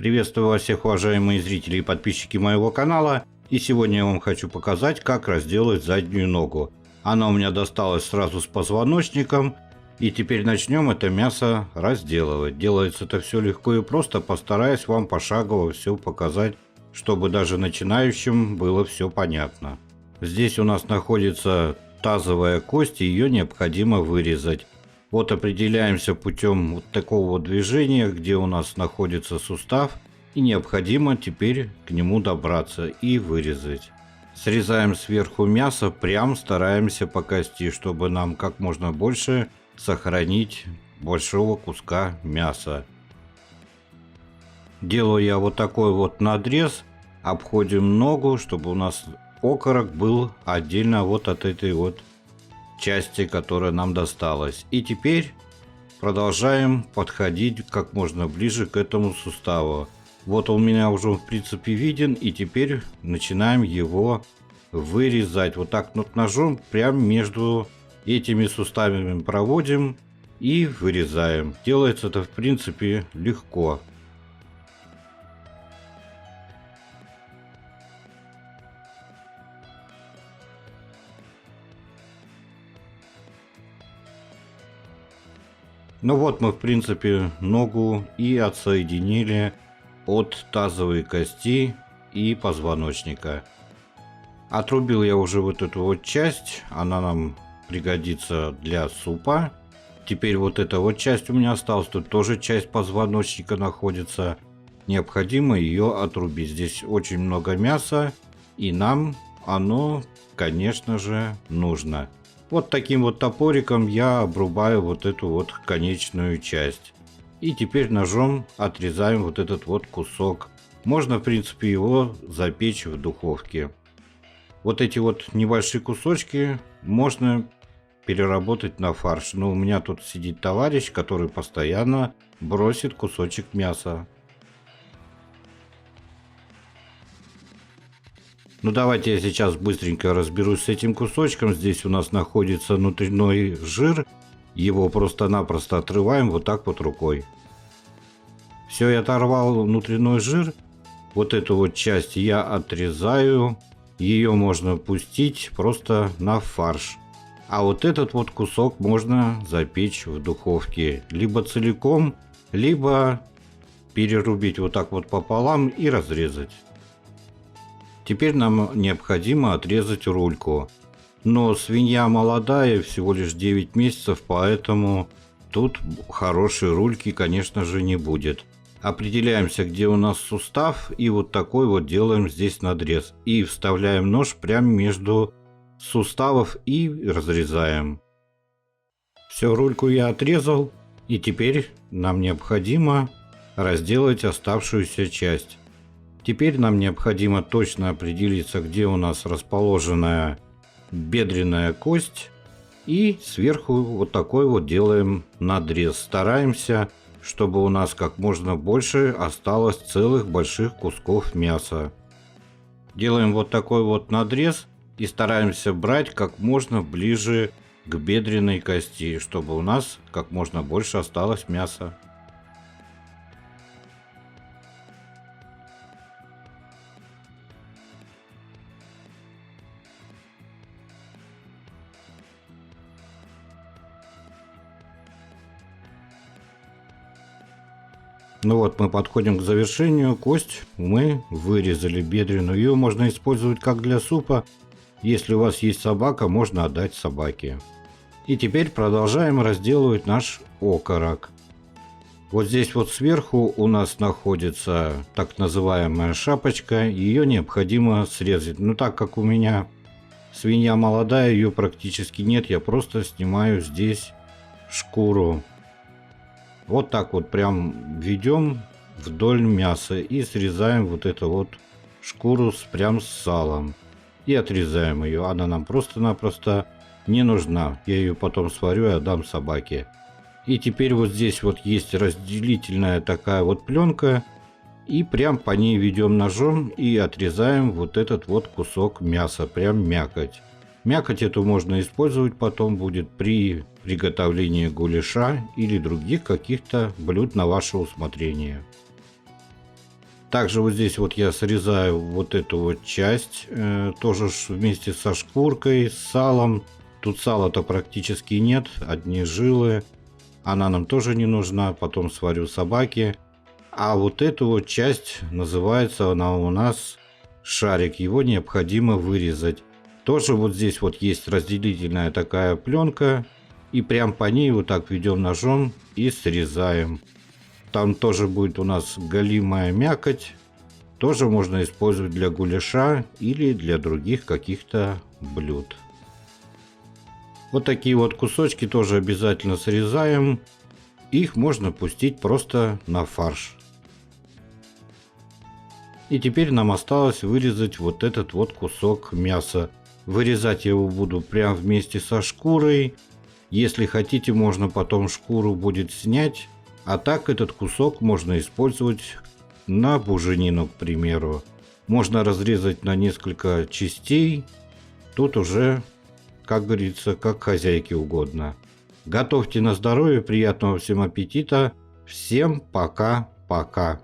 Приветствую вас всех, уважаемые зрители и подписчики моего канала. И сегодня я вам хочу показать, как разделать заднюю ногу. Она у меня досталась сразу с позвоночником. И теперь начнем это мясо разделывать. Делается это все легко и просто. Постараюсь вам пошагово все показать, чтобы даже начинающим было все понятно. Здесь у нас находится тазовая кость, и ее необходимо вырезать. Вот определяемся путем вот такого вот движения, где у нас находится сустав, и необходимо теперь к нему добраться и вырезать. Срезаем сверху мясо, прям стараемся по кости, чтобы нам как можно больше сохранить большого куска мяса. Делаю я вот такой вот надрез, обходим ногу, чтобы у нас окорок был отдельно вот от этой вот части, которая нам досталась. И теперь продолжаем подходить как можно ближе к этому суставу. Вот он у меня уже в принципе виден, и теперь начинаем его вырезать. Вот так вот ножом прям между этими суставами проводим и вырезаем. Делается это в принципе легко. Ну вот мы в принципе ногу и отсоединили от тазовой кости и позвоночника. Отрубил я уже вот эту вот часть, она нам пригодится для супа. Теперь вот эта вот часть у меня осталась, тут тоже часть позвоночника находится. Необходимо ее отрубить. Здесь очень много мяса, и нам оно, конечно же, нужно. Вот таким вот топориком я обрубаю вот эту вот конечную часть. И теперь ножом отрезаем вот этот вот кусок. Можно, в принципе, его запечь в духовке. Вот эти вот небольшие кусочки можно переработать на фарш. Но у меня тут сидит товарищ, который постоянно бросит кусочек мяса. Ну давайте я сейчас быстренько разберусь с этим кусочком. Здесь у нас находится внутренний жир. Его просто-напросто отрываем вот так вот рукой. Все, я оторвал внутренний жир. Вот эту вот часть я отрезаю. Ее можно пустить просто на фарш. А вот этот вот кусок можно запечь в духовке. Либо целиком, либо перерубить вот так вот пополам и разрезать. Теперь нам необходимо отрезать рульку. Но свинья молодая, всего лишь 9 месяцев, поэтому тут хорошей рульки, конечно же, не будет. Определяемся, где у нас сустав, и вот такой вот делаем здесь надрез. И вставляем нож прямо между суставов и разрезаем. Все, рульку я отрезал, и теперь нам необходимо разделать оставшуюся часть. Теперь нам необходимо точно определиться, где у нас расположена бедренная кость. И сверху вот такой вот делаем надрез. Стараемся, чтобы у нас как можно больше осталось целых больших кусков мяса. Делаем вот такой вот надрез и стараемся брать как можно ближе к бедренной кости, чтобы у нас как можно больше осталось мяса. Ну вот, мы подходим к завершению. Кость мы вырезали бедренную. Ее можно использовать как для супа. Если у вас есть собака, можно отдать собаке. И теперь продолжаем разделывать наш окорок. Вот здесь вот сверху у нас находится так называемая шапочка. Ее необходимо срезать. Но так как у меня свинья молодая, ее практически нет, я просто снимаю здесь шкуру. Вот так вот прям ведем вдоль мяса и срезаем вот эту вот шкуру прям с салом. И отрезаем ее. Она нам просто-напросто не нужна. Я ее потом сварю и отдам собаке. И теперь вот здесь вот есть разделительная такая вот пленка. И прям по ней ведем ножом и отрезаем вот этот вот кусок мяса. Прям мякоть. Мякоть эту можно использовать потом будет при приготовлении гуляша или других каких-то блюд на ваше усмотрение. Также вот здесь вот я срезаю вот эту вот часть, тоже вместе со шкуркой, с салом. Тут сала-то практически нет, одни жилы. Она нам тоже не нужна, потом сварю собаке. А вот эту вот часть, называется она у нас шарик, его необходимо вырезать. Тоже вот здесь вот есть разделительная такая пленка, и прям по ней вот так ведем ножом и срезаем. Там тоже будет у нас голимая мякоть, тоже можно использовать для гуляша или для других каких-то блюд. Вот такие вот кусочки тоже обязательно срезаем. Их можно пустить просто на фарш. И теперь нам осталось вырезать вот этот вот кусок мяса. Вырезать я его буду прямо вместе со шкурой. Если хотите, можно потом шкуру будет снять. А так этот кусок можно использовать на буженину, к примеру. Можно разрезать на несколько частей. Тут уже, как говорится, как хозяйке угодно. Готовьте на здоровье, приятного всем аппетита. Всем пока-пока.